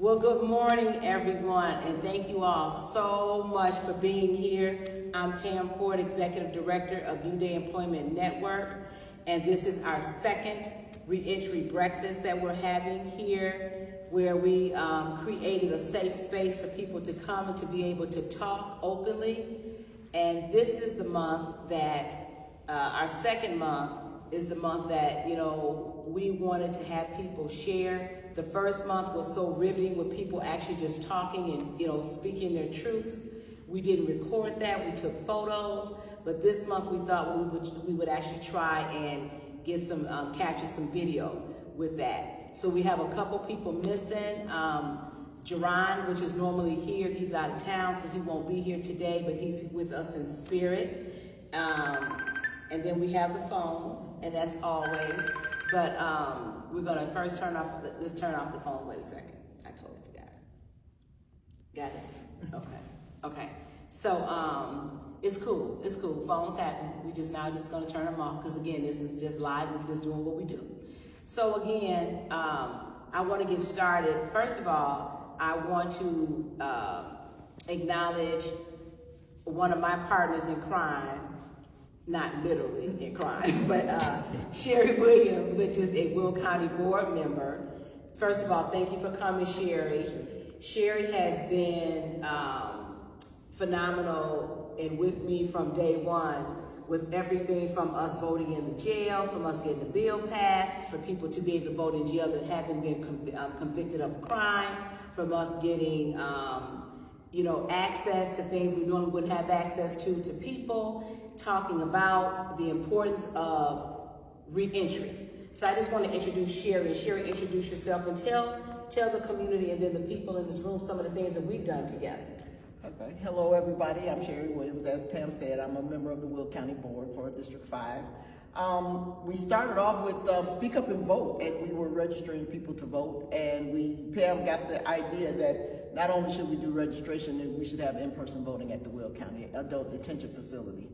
Well, good morning, everyone, and thank you all so much for being here. I'm Pam Ford, Executive Director of New Day Employment Network, and this is our second Reentry Breakfast that we're having here, where we created a safe space for people to come and to be able to talk openly. And this is the month that, our second month is the month that, we wanted to have people share. The first month was so riveting with people actually just talking and, speaking their truths. We didn't record that, we took photos, but this month we thought we would actually try and get some, capture some video with that. So we have a couple people missing. Jerron, which is normally here, he's out of town, so he won't be here today, but he's with us in spirit. And then we have the phone, and that's always, but we're gonna first let's turn off the phone. Wait a second, I totally forgot. Got it? Okay. So it's cool, phones happen. We just gonna turn them off, because again, this is just live, and we're just doing what we do. So again, I wanna get started. First of all, I want to acknowledge one of my partners in crime, not literally in crime, but Sherry Williams, which is a Will County board member. First of all, thank you for coming, Sherry. Sherry has been phenomenal and with me from day one, with everything from us voting in the jail, from us getting the bill passed, for people to be able to vote in jail that haven't been convicted of a crime, from us getting access to things we normally wouldn't have access to people, talking about the importance of reentry. So I just want to introduce Sherry. Sherry, introduce yourself and tell the community and then the people in this room some of the things that we've done together. Okay, hello everybody, I'm Sherry Williams. As Pam said, I'm a member of the Will County Board for District 5. We started off with Speak Up and Vote, and we were registering people to vote, and Pam got the idea that not only should we do registration, that we should have in-person voting at the Will County Adult Detention Facility.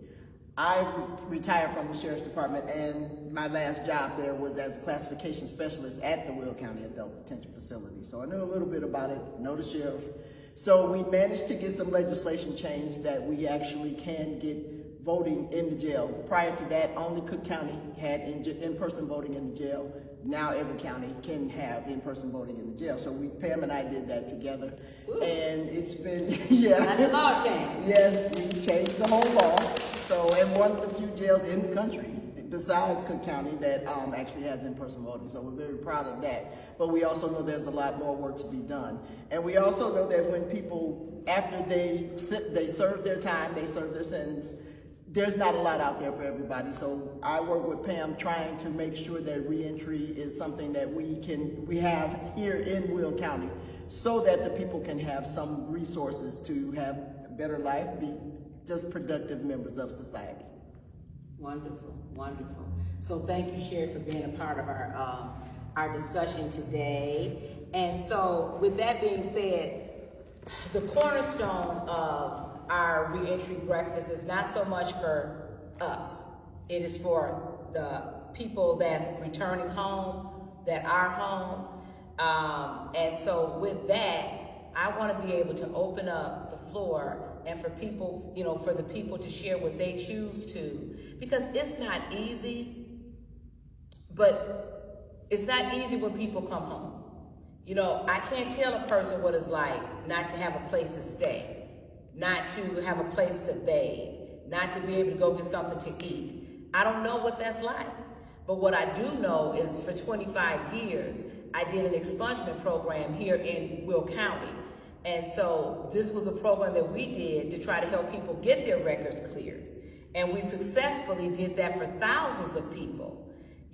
I retired from the Sheriff's Department, and my last job there was as a classification specialist at the Will County Adult Detention Facility. So I knew a little bit about it, know the sheriff. So we managed to get some legislation changed that we actually can get voting in the jail. Prior to that, only Cook County had in-person voting in the jail. Now every county can have in-person voting in the jail. So Pam and I did that together. Ooh. And it's been, yeah. Not the law change. Yes, we changed the whole law. So, and one of the few jails in the country, besides Cook County, that actually has in-person voting. So we're very proud of that. But we also know there's a lot more work to be done. And we also know that when people, after they serve their time, they serve their sentence, there's not a lot out there for everybody. So I work with Pam trying to make sure that reentry is something that we have here in Will County, so that the people can have some resources to have a better life, be just productive members of society. Wonderful, wonderful. So thank you, Sherry, for being a part of our discussion today. And so with that being said, the cornerstone of our reentry breakfast is not so much for us. It is for the people that's returning home, that are home. And so with that, I want to be able to open up the floor and for people, for the people to share what they choose to, because it's not easy, but it's not easy when people come home. I can't tell a person what it's like not to have a place to stay, not to have a place to bathe, not to be able to go get something to eat. I don't know what that's like. But what I do know is for 25 years, I did an expungement program here in Will County. And so this was a program that we did to try to help people get their records cleared. And we successfully did that for thousands of people,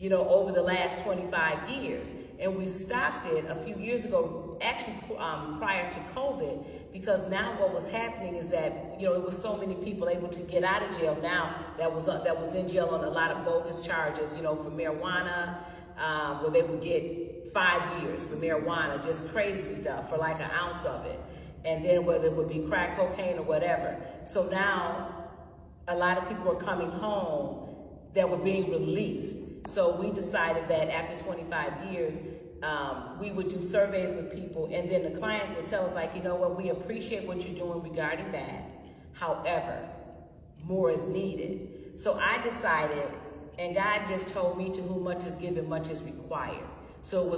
over the last 25 years. And we stopped it a few years ago, actually prior to COVID, because now what was happening is that, it was so many people able to get out of jail now that was in jail on a lot of bogus charges, for marijuana, where they would get 5 years for marijuana, just crazy stuff for like an ounce of it. And then whether it would be crack cocaine or whatever. So now a lot of people were coming home that were being released. So we decided that after 25 years, we would do surveys with people, and then the clients would tell us, like, you know what, we appreciate what you're doing regarding that. However, more is needed. So I decided, and God just told me, to whom much is given, much is required. So it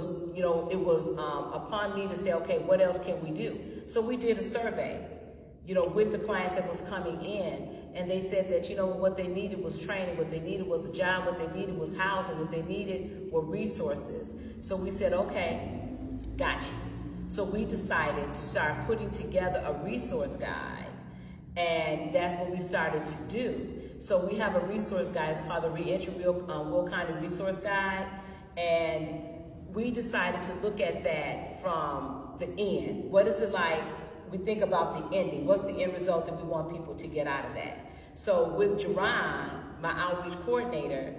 was, upon me to say, okay, what else can we do? So we did a survey, with the clients that was coming in, and they said that, what they needed was training, what they needed was a job, what they needed was housing, what they needed were resources. So we said, okay, got you. So we decided to start putting together a resource guide, and that's what we started to do. So we have a resource guide, it's called the Reentry Will County Resource Guide, and we decided to look at that from the end. What is it like? We think about the ending. What's the end result that we want people to get out of that? So with Jerron, my outreach coordinator,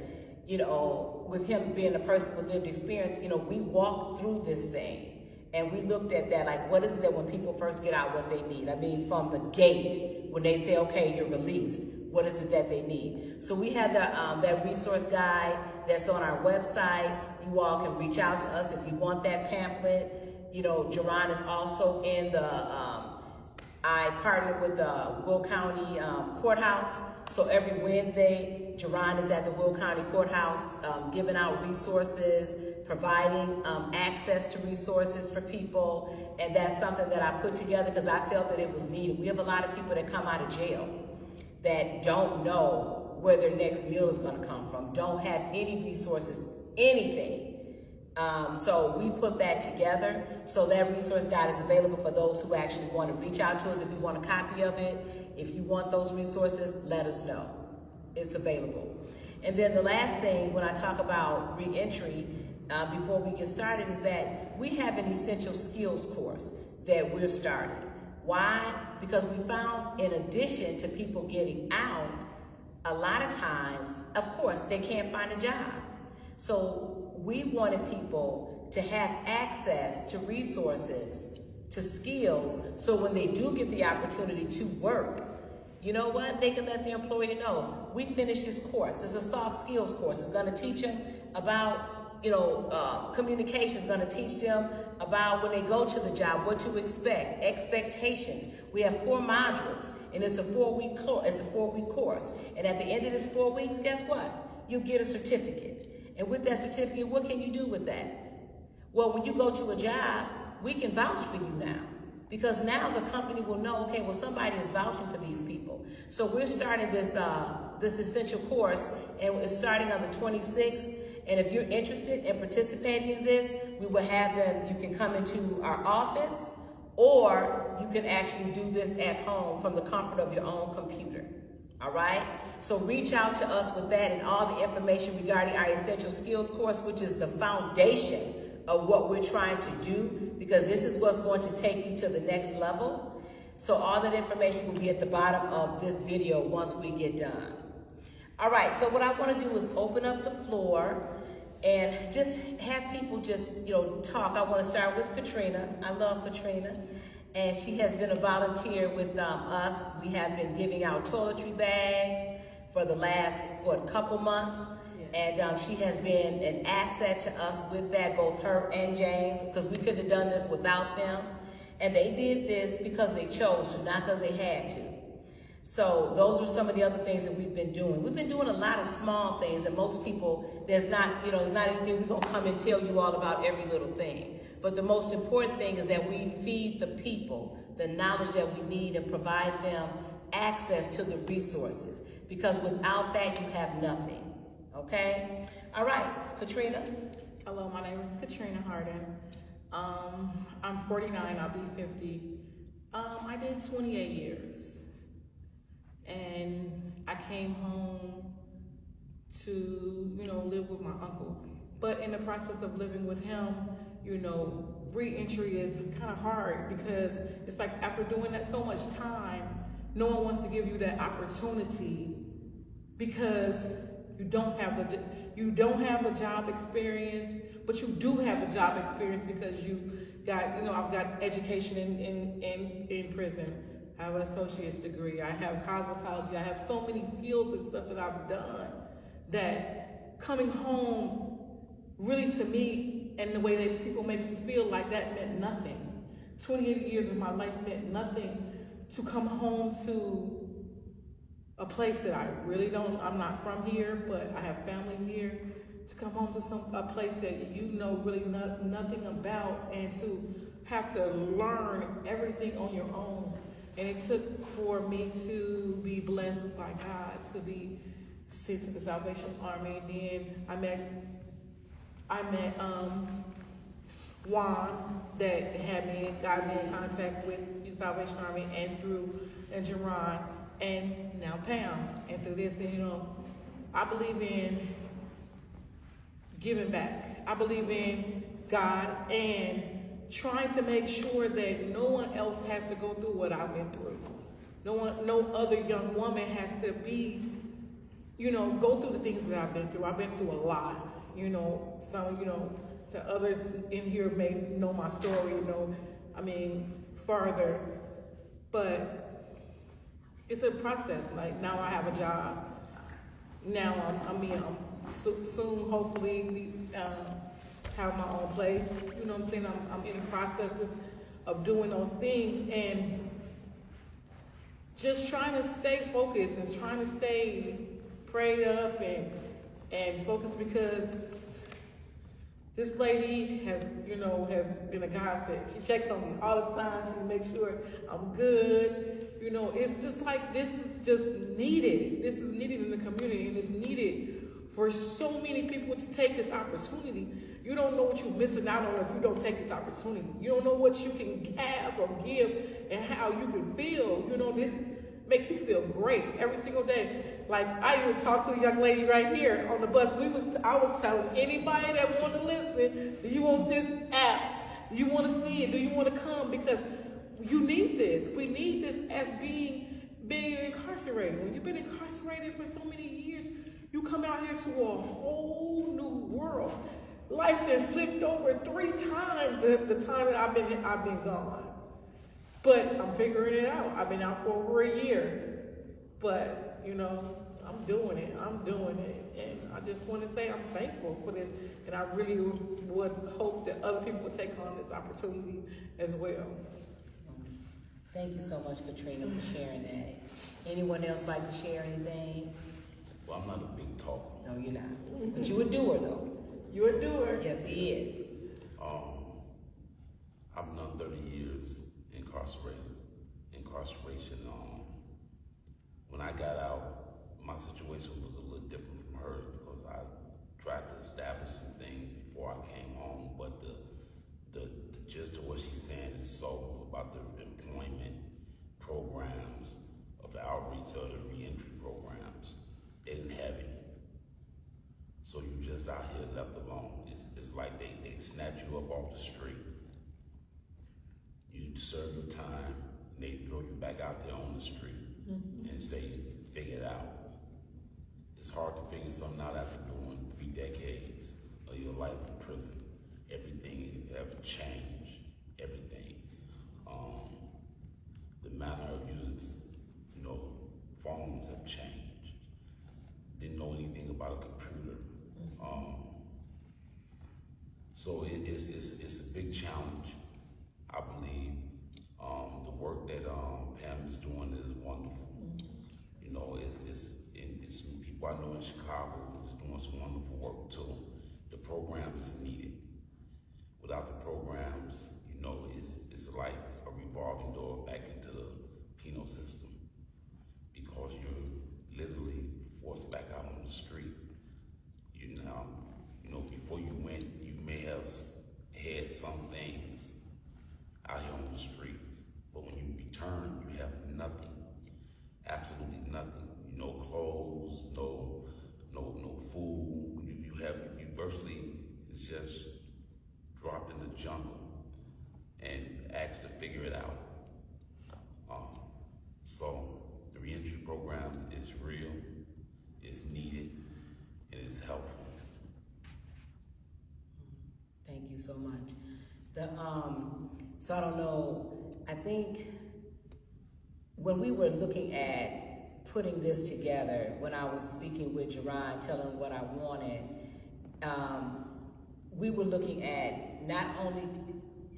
with him being a person with lived experience, we walked through this thing and we looked at that, like, what is it that when people first get out, what they need? I mean, from the gate, when they say, okay, you're released, what is it that they need? So we have that resource guide that's on our website. You all can reach out to us if you want that pamphlet. Jerron is also in I partnered with the Will County Courthouse. So every Wednesday, Jerron is at the Will County Courthouse giving out resources, providing access to resources for people. And that's something that I put together because I felt that it was needed. We have a lot of people that come out of jail that don't know where their next meal is going to come from, don't have any resources, anything. So we put that together. So that resource guide is available for those who actually want to reach out to us. If you want a copy of it, if you want those resources, let us know. It's available. And then the last thing, when I talk about reentry, before we get started, is that we have an essential skills course that we're starting. Why? Because we found, in addition to people getting out, a lot of times, of course, they can't find a job. So we wanted people to have access to resources, to skills, so when they do get the opportunity to work, you know what? They can let the employer know, we finished this course. It's a soft skills course. It's going to teach them about communication. Is going to teach them about when they go to the job, what to expect, expectations. We have 4 modules, and it's a 4-week course. And at the end of this 4 weeks, guess what? You get a certificate. And with that certificate, what can you do with that? Well, when you go to a job, we can vouch for you now. Because now the company will know, okay, well, somebody is vouching for these people. So we're starting this essential course, and it's starting on the 26th. And if you're interested in participating in this, we will have them, you can come into our office, or you can actually do this at home from the comfort of your own computer. All right? So reach out to us with that and all the information regarding our essential skills course, which is the foundation of what we're trying to do, because this is what's going to take you to the next level. So all that information will be at the bottom of this video once we get done. All right, so what I want to do is open up the floor and just have people just, talk. I want to start with Katrina. I love Katrina. And she has been a volunteer with us. We have been giving out toiletry bags for the last, couple months. Yes. And she has been an asset to us with that, both her and James, because we couldn't have done this without them. And they did this because they chose to, not because they had to. So those are some of the other things that we've been doing. We've been doing a lot of small things that most people, there's not anything we're going to come and tell you all about every little thing. But the most important thing is that we feed the people the knowledge that we need and provide them access to the resources. Because without that, you have nothing. Okay? All right, Katrina. Hello, my name is Katrina Harden. I'm 49, I'll be 50. I did 28 years. And I came home to, live with my uncle. But in the process of living with him, re-entry is kind of hard, because it's like after doing that so much time, no one wants to give you that opportunity because you don't have the job experience, but you do have the job experience because you got, I've got education in prison. I have an associate's degree. I have cosmetology. I have so many skills and stuff that I've done that coming home, really to me, and the way that people make you feel like that meant nothing. 28 years of my life meant nothing to come home to a place that I really don't, I'm not from here, but I have family here, to come home to a place that you know really nothing about, and to have to learn everything on your own. And it took for me to be blessed by God, to be sent to the Salvation Army. And then I met Juan, that got me in contact with the Salvation Army, and Jerron, and now Pam. And through this, you know, I believe in giving back. I believe in God and trying to make sure that no one else has to go through what I went through. No other young woman has to be, you know, go through the things that I've been through. I've been through a lot. You know, some others in here may know my story, you know, I mean, further. But it's a process. Like, now I have a job. Now I'm soon, hopefully, have my own place. You know what I'm saying? I'm in the process of doing those things, and just trying to stay focused and trying to stay prayed up and focused, because this lady has been a godsend. She checks on me all the time. She makes sure I'm good. You know, it's just like, this is just needed. This is needed in the community, and it's needed for so many people to take this opportunity. You don't know what you're missing out on if you don't take this opportunity. You don't know what you can have or give and how you can feel. You know, this makes me feel great every single day. Like, I even talked to a young lady right here on the bus. I was telling anybody that wanted to listen, do you want this app? Do you want to see it? Do you want to come? Because you need this. We need this as being incarcerated. When you've been incarcerated for so many years, you come out here to a whole new world. Life has flipped over 3 times the time that I've been gone. But I'm figuring it out. I've been out for over a year. But, you know, I'm doing it. And I just want to say I'm thankful for this. And I really would hope that other people would take on this opportunity as well. Thank you so much, Katrina, for sharing that. Anyone else like to share anything? Well, I'm not a big talker. No, you're not. But you're a doer, though. You're a doer. Yes, he is. I've done 30 years incarceration. When I got out, my situation was a little different from hers, because I tried to establish some things before I came home. But the gist of what she's saying is so about the employment programs, of outreach, or the reentry programs. They didn't have any. So you just out here left alone. It's like they snatch you up off the street. You serve your time, and they throw you back out there on the street and say, figure it out. It's hard to figure something out after doing 3 decades of your life in prison. Everything have changed, everything. The manner of using, phones have changed. Didn't know anything about a computer. So it's a big challenge, I believe. The work that Pam is doing is wonderful. You know, it's some people I know in Chicago who's doing some wonderful work too. The programs is needed. Without the programs, it's like a revolving door back into the penal system, because you're literally forced back out on the street. Before you went, you may have had some things out here on the streets, but when you return, you have nothing, absolutely nothing. No clothes, no food. You virtually, it's just dropped in the jungle and asked to figure it out. So the reentry program is real, it's needed, and it's helpful. Thank you so much. So I don't know, I think when we were looking at putting this together, when I was speaking with Jerron, telling what I wanted, we were looking at not only,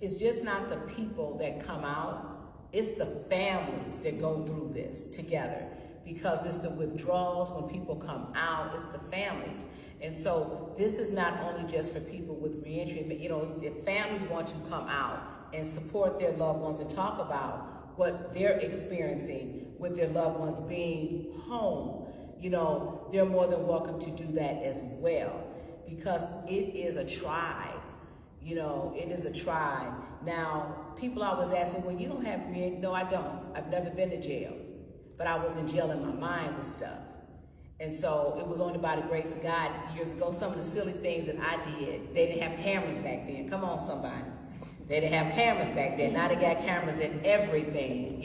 it's just not the people that come out, it's the families that go through this together, because it's the withdrawals when people come out, it's the families. And so this is not only just for people with reentry, but if families want to come out and support their loved ones and talk about what they're experiencing with their loved ones being home, they're more than welcome to do that as well, because it is a tribe. It is a tribe. Now, people always ask me, well, you don't have reentry. No, I don't. I've never been to jail, but I was in jail in my mind with stuff. And so it was only by the grace of God years ago, some of the silly things that I did, they didn't have cameras back then. Come on, somebody. They didn't have cameras back then. Now they got cameras in everything,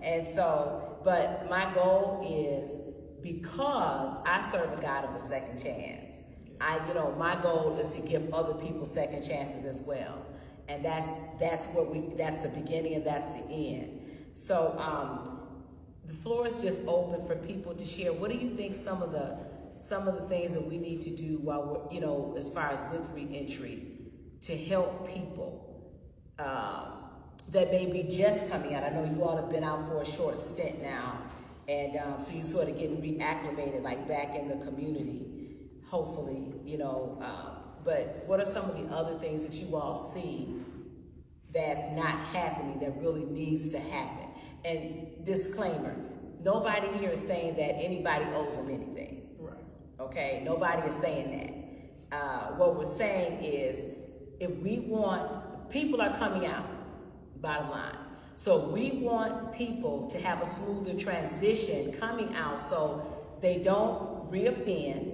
And so, but my goal is, because I serve a God of a second chance, my goal is to give other people second chances as well. And that's the beginning and that's the end. So the floor is just open for people to share. What do you think some of the things that we need to do while we're, as far as with reentry, to help people that may be just coming out? I know you all have been out for a short stint now, and so you sort of getting reacclimated, like back in the community, hopefully, but what are some of the other things that you all see that's not happening that really needs to happen? And disclaimer, nobody here is saying that anybody owes them anything. Right. Okay, nobody is saying that. What we're saying is, if we want, people are coming out, bottom line. So we want people to have a smoother transition coming out, so they don't reoffend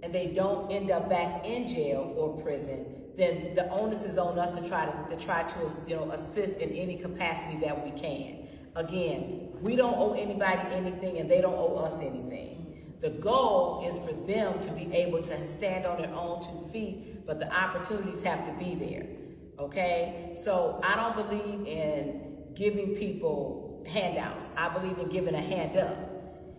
and they don't end up back in jail or prison. Then the onus is on us to try to assist in any capacity that we can. Again, we don't owe anybody anything and they don't owe us anything. The goal is for them to be able to stand on their own 2 feet, but the opportunities have to be there, okay? So I don't believe in giving people handouts. I believe in giving a hand up.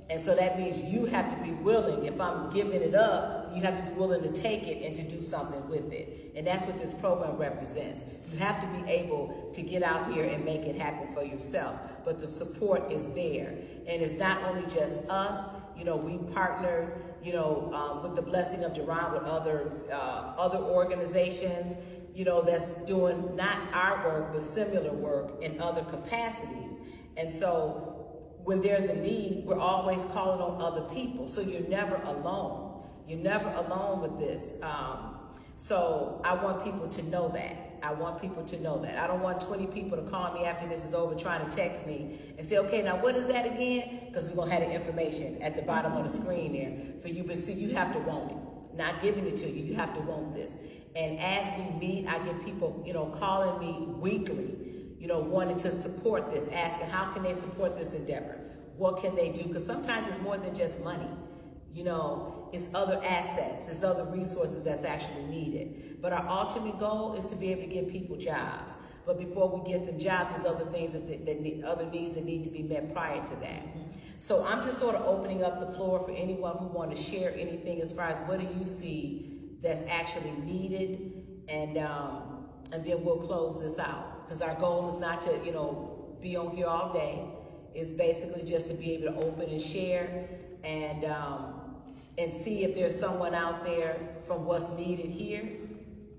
And so that means you have to be willing. If I'm giving it up, you have to be willing to take it and to do something with it. And that's what this program represents. You have to be able to get out here and make it happen for yourself. But the support is there. And it's not only just us. We partnered, with the blessing of Duran with other organizations, that's doing not our work, but similar work in other capacities. And so when there's a need, we're always calling on other people. So you're never alone. You're never alone with this. So I want people to know that. I don't want 20 people to call me after this is over trying to text me and say, okay, now what is that again? Because we're going to have the information at the bottom of the screen there for you. But see, you have to want it. Not giving it to you. You have to want this. And as we meet, I get people, calling me weekly, wanting to support this, asking how can they support this endeavor? What can they do? Because sometimes it's more than just money. It's other assets, it's other resources that's actually needed. But our ultimate goal is to be able to give people jobs. But before we get them jobs, there's other things other needs that need to be met prior to that. So I'm just sort of opening up the floor for anyone who want to share anything as far as what do you see that's actually needed, and then we'll close this out. Because our goal is not to, be on here all day. It's basically just to be able to open and share and see if there's someone out there from what's needed here.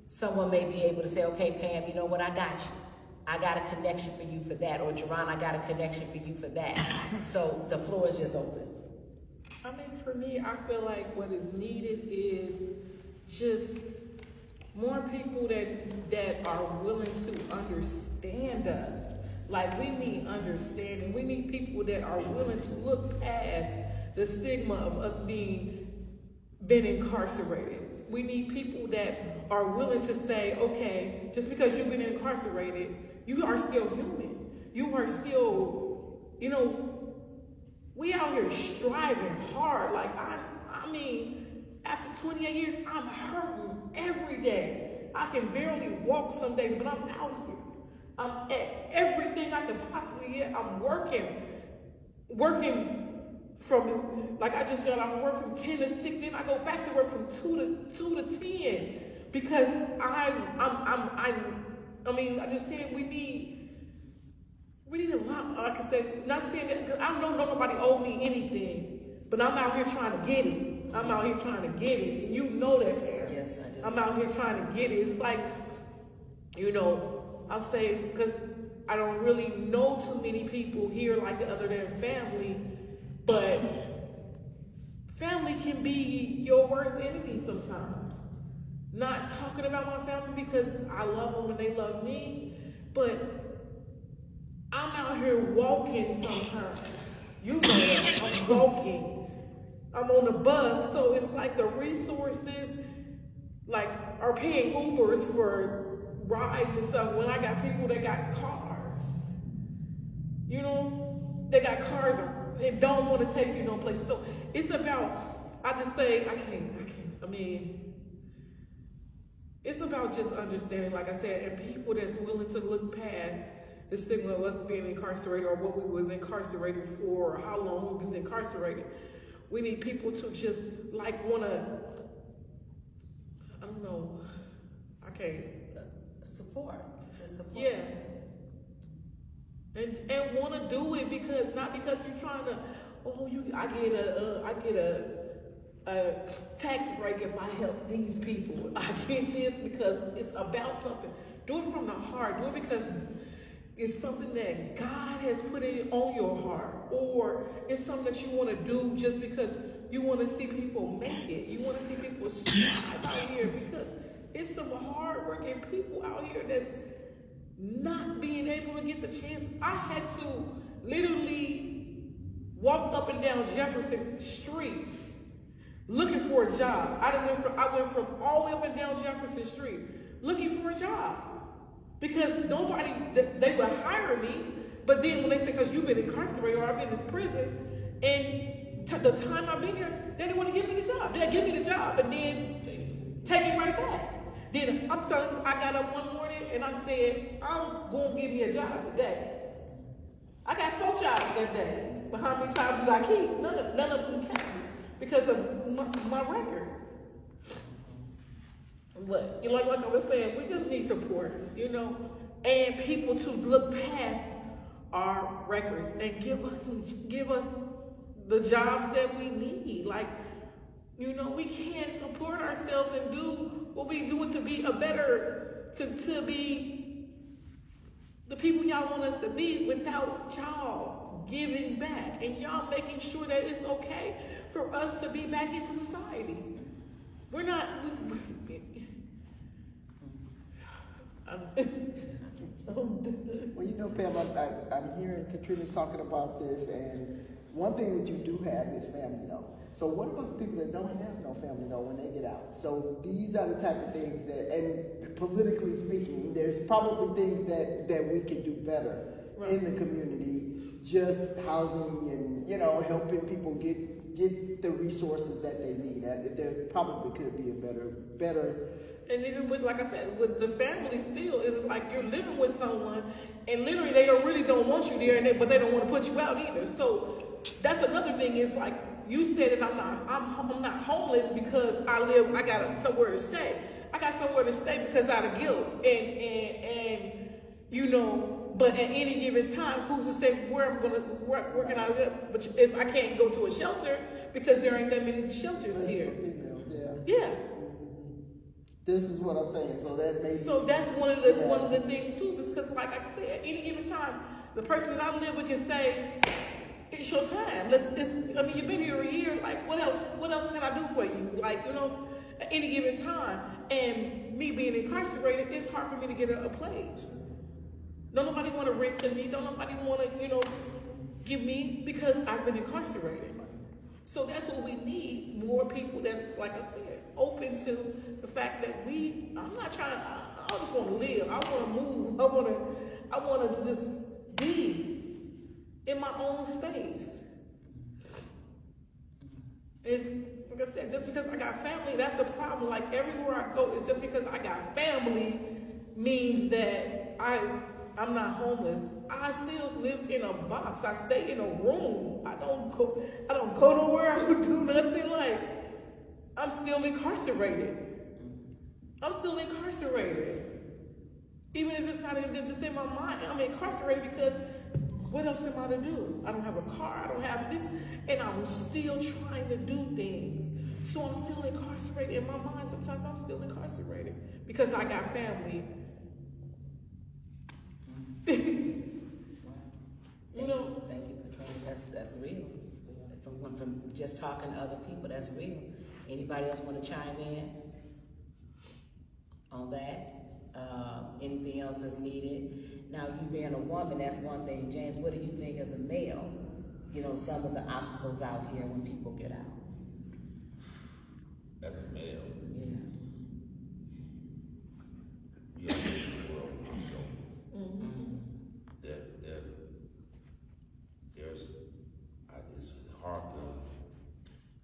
Someone may be able to say, okay, Pam, you know what, I got you. I got a connection for you for that. Or Duran, I got a connection for you for that. So the floor is just open. I mean, for me, I feel like what is needed is just more people that are willing to understand us. Like, we need understanding. We need people that are willing to look past the stigma of us been incarcerated. We need people that are willing to say, okay, just because you've been incarcerated, you are still human. You are still, we out here striving hard. Like, I mean, after 28 years, I'm hurting every day. I can barely walk some days, but I'm out here. I'm at everything I can possibly get. I'm working from, like, I just got off work from 10 to 6, then I go back to work from 2 to 10. because I mean, I just saying we need a lot. Like I said, not saying that because I know nobody owe me anything, but I'm out here trying to get it. I'm out here trying to get it. And you know that, Aaron. Yes, I do. I'm out here trying to get it. It's like, you know, I'll say because I don't really know too many people here like the other than family, but family can be your worst enemy sometimes. Not talking about my family because I love them and they love me, but I'm out here walking sometimes. You know that. I'm walking. I'm on the bus, so it's like the resources like are paying Ubers for rides and stuff when I got people that got cars. You know, they got cars and don't want to take you no place. So it's about, I just say, I can't. I mean, it's about just understanding, like I said, and people that's willing to look past the stigma of us being incarcerated or what we was incarcerated for or how long we was incarcerated. We need people to just like want to, I don't know, I can't. Support. The support. Yeah. And want to do it because, not because you're trying to, I get a tax break if I help these people. I get this because it's about something. Do it from the heart. Do it because it's something that God has put it on your heart, or it's something that you want to do just because you want to see people make it. You want to see people strive out here because it's some hard-working people out here that's not being able to get the chance. I had to literally walk up and down Jefferson streets looking for a job. I went from all the way up and down Jefferson Street looking for a job. Because nobody, they would hire me, but then when they say, because you've been incarcerated or I've been in prison, and the time I've been here, they didn't want to give me the job. They'll give me the job and then take it right back. Then I'm telling you, I got up one morning and I said, I'm going to give me a job today. I got 4 jobs that day, but how many times did I keep? None of them kept me because of my record. But like I was saying, we just need support, you know, and people to look past our records and give us the jobs that we need. Like, you know, we can't support ourselves and do what we do to be to be the people y'all want us to be without y'all giving back and y'all making sure that it's okay for us to be back into society. We're not. Well, you know, Pam, I'm hearing Katrina talking about this, and one thing that you do have is family, though. So what about the people that don't have no family, though, when they get out? So these are the type of things that, and politically speaking, there's probably things that we could do better in the community, just housing and, you know, helping people get the resources that they need. There probably could be a better. And even with, like I said, with the family still, it's like you're living with someone and literally they really don't want you there, but they don't want to put you out either. So that's another thing is like, you said that I'm not homeless because I got somewhere to stay. I got somewhere to stay because out of guilt. And you know, but at any given time, who's to say where can I live? But if I can't go to a shelter because there ain't that many shelters here. Yeah. This is what I'm saying. So that's one of the things too, because like I said, at any given time, the person that I live with can say, "It's your time. You've been here a year. Like, what else can I do for you? Like, you know, at any given time." And me being incarcerated, it's hard for me to get a place. Don't nobody want to rent to me. Don't nobody want to, you know, give me because I've been incarcerated. So that's what we need. More people that's, like I said, open to the fact that I'm not trying, I just want to live. I want to move. I want to just be in my own space. It's, like I said, just because I got family, that's the problem. Like everywhere I go, it's just because I got family means that I'm not homeless. I still live in a box. I stay in a room. I don't go nowhere. I don't do nothing. Like, I'm still incarcerated. I'm still incarcerated. Even if it's not even just in my mind, I'm incarcerated because what else am I to do? I don't have a car, I don't have this, and I'm still trying to do things. So I'm still incarcerated. In my mind, sometimes I'm still incarcerated because I got family. You know? Thank you for trying. That's real. From just talking to other people, that's real. Anybody else want to chime in on that? Anything else that's needed? Now, you being a woman, that's one thing. James, what do you think as a male? You know, some of the obstacles out here when people get out. As a male, Yeah. we have the world on our shoulders. There's, it's hard to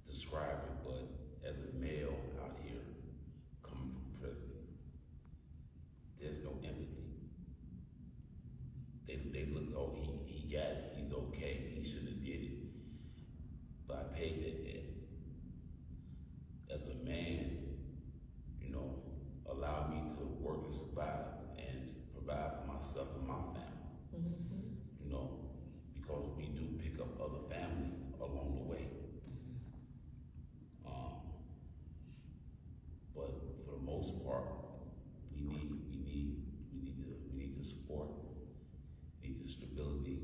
describe it, but as a male out here coming from prison, there's no empathy. They look, oh, he got it, he's okay, he should have did it. But I paid that debt. As a man, you know, allow me to work and survive and provide for myself and my family. You know, because we do pick up other family along the way. But for the most part, we need the support, we need the stability,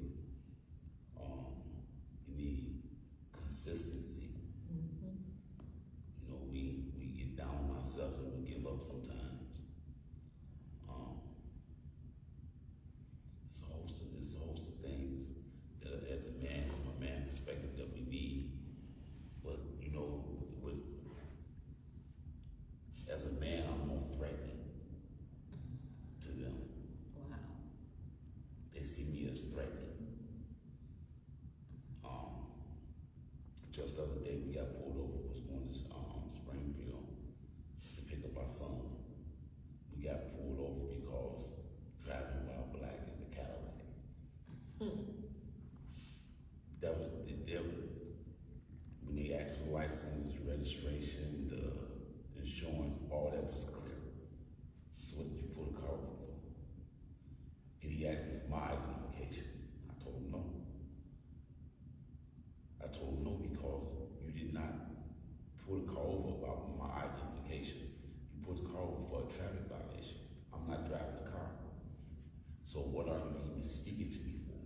we need consistency. You know, we get down on ourselves and we give up sometimes. It's a host of things that as a man, from a man perspective, that we need. But you know, as a man, I'm more threatening to them. Wow. They see me as threatening. Just the other day, we got pulled over. Was going to Springfield to pick up our son. We got pulled over because driving while black in the Cadillac. That was when they asked for the license, registration, the insurance, all that was clear. So what did you pull the car over for? And he asked me for my identification. I told him no. I told him no because you did not pull the car over about my identification. You pulled the car over for a traffic violation. I'm not driving the car. So what are you even speaking to me for?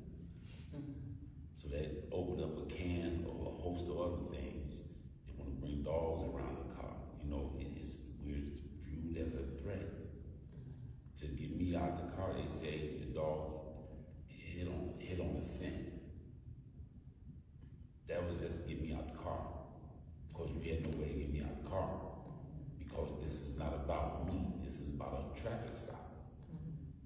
So that opened up a can of a host of other things. They want to bring dogs around the car. You know, we're viewed as a threat. To get me out the car, they say the dog hit on the scent. That was just to get me out the car. Because you had no way to get me out the car. Because this is not about me. This is about a traffic stop.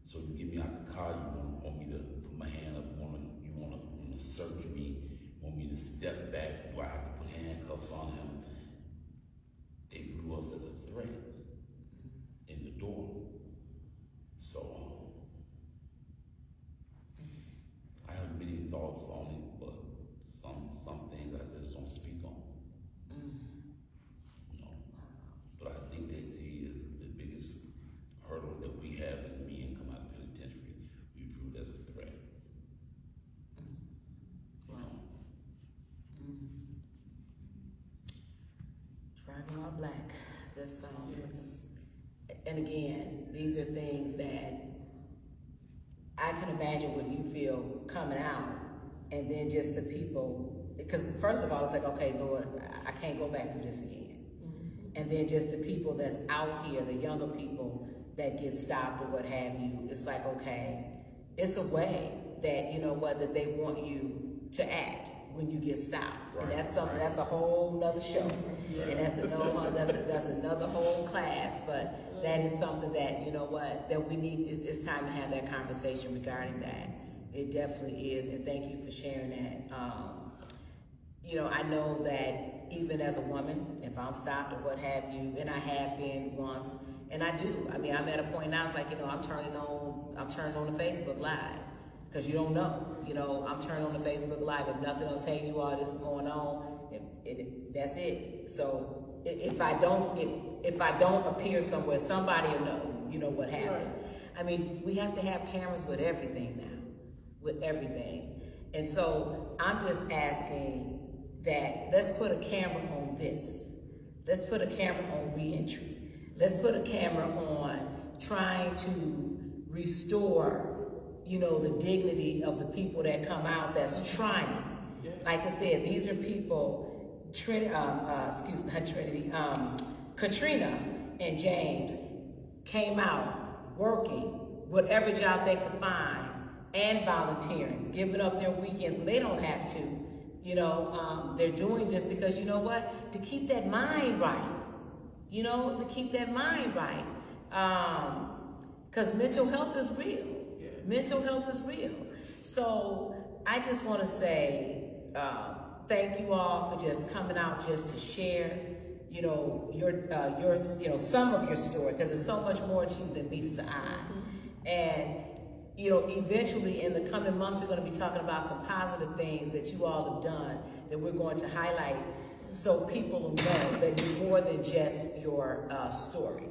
So you get me out the car, you want me to put my hand up, you want to search me, want me to step back, do I have to put handcuffs on him? They view us as a threat in the door. So I have many thoughts on it, but some things I just don't speak on. You know, but I think they see is the biggest hurdle that we have as men come out of penitentiary. We view it as a threat. You know. Driving while black. That's and again, these are things that I can imagine what you feel coming out, and then just the people, because first of all, it's like, okay, Lord, I can't go back through this again. And then just the people that's out here, the younger people that get stopped or what have you, it's like, okay, it's a way that, you know what, that they want you to act when you get stopped. Right, and that's something, right. that's a whole nother show. And that's another whole class, but that is something that, you know what, that we need, it's time to have that conversation regarding that. It definitely is, and thank you for sharing that. You know, I know that even as a woman, if I'm stopped or what have you, and I have been once, and I do. I mean, I'm at a point now, it's like, you know, I'm turning on the Facebook Live, because you don't know. You know, I'm turning on the Facebook Live. If nothing else, hey, you all, this is going on, and that's it. So if I don't appear somewhere, somebody will know, you know, what happened. Right. I mean, we have to have cameras with everything now, with everything. And so I'm just asking that let's put a camera on this. Let's put a camera on reentry. Let's put a camera on trying to restore, you know, the dignity of the people that come out that's trying. Yeah. Like I said, these are people, Katrina and James came out working whatever job they could find and volunteering, giving up their weekends when they don't have to. You know, they're doing this because, you know what, to keep that mind right. You know, to keep that mind right. Because mental health is real. Yeah. Mental health is real. So I just want to say thank you all for just coming out just to share, you know, your you know, some of your story, because there's so much more to you than meets the eye. And you know, eventually in the coming months, we're going to be talking about some positive things that you all have done that we're going to highlight, so people will know that you're more than just your story.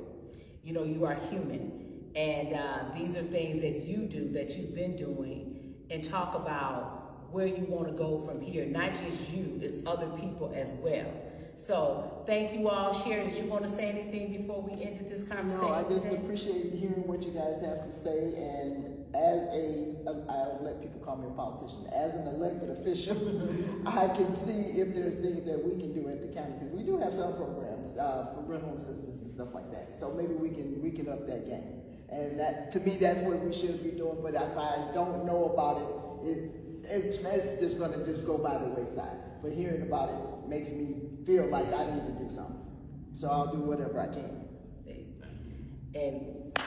You know, you are human, and these are things that you do, that you've been doing, and talk about where you want to go from here. Not just you, it's other people as well. So thank you all. Sherry, did you want to say anything before we ended this conversation? No, I just today? appreciate hearing what you guys have to say, and as I'll let people call me a politician, as an elected official, I can see if there's things that we can do at the county, because we do have some programs for rental assistance and stuff like that. So maybe we can up that game. And that, to me, that's what we should be doing. But if I don't know about it, it's just going to just go by the wayside. But hearing about it makes me feel like I need to do something. So I'll do whatever I can. And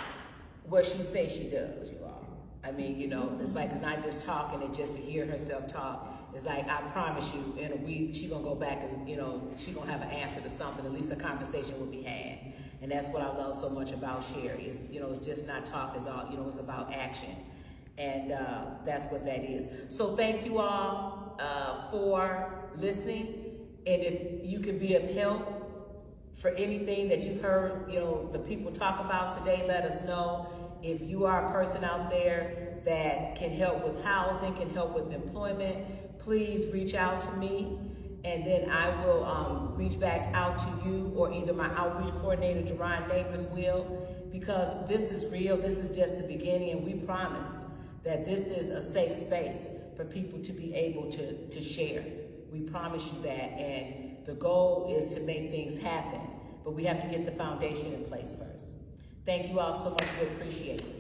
what she says she does, you all. I mean, you know, it's like, it's not just talking and just to hear herself talk. It's like, I promise you, in a week, she's gonna go back and, you know, she's gonna have an answer to something. At least a conversation will be had. And that's what I love so much about Sherry. Is, you know, it's just not talk, it's all, you know, it's about action. And that's what that is. So thank you all for listening. And if you can be of help for anything that you've heard, you know, the people talk about today, let us know. If you are a person out there that can help with housing, can help with employment, please reach out to me, and then I will reach back out to you, or either my outreach coordinator, Jerron Neighbors, will, because this is real. This is just the beginning, and we promise that this is a safe space for people to be able to share. We promise you that, and the goal is to make things happen, but we have to get the foundation in place first. Thank you all so much. We appreciate it.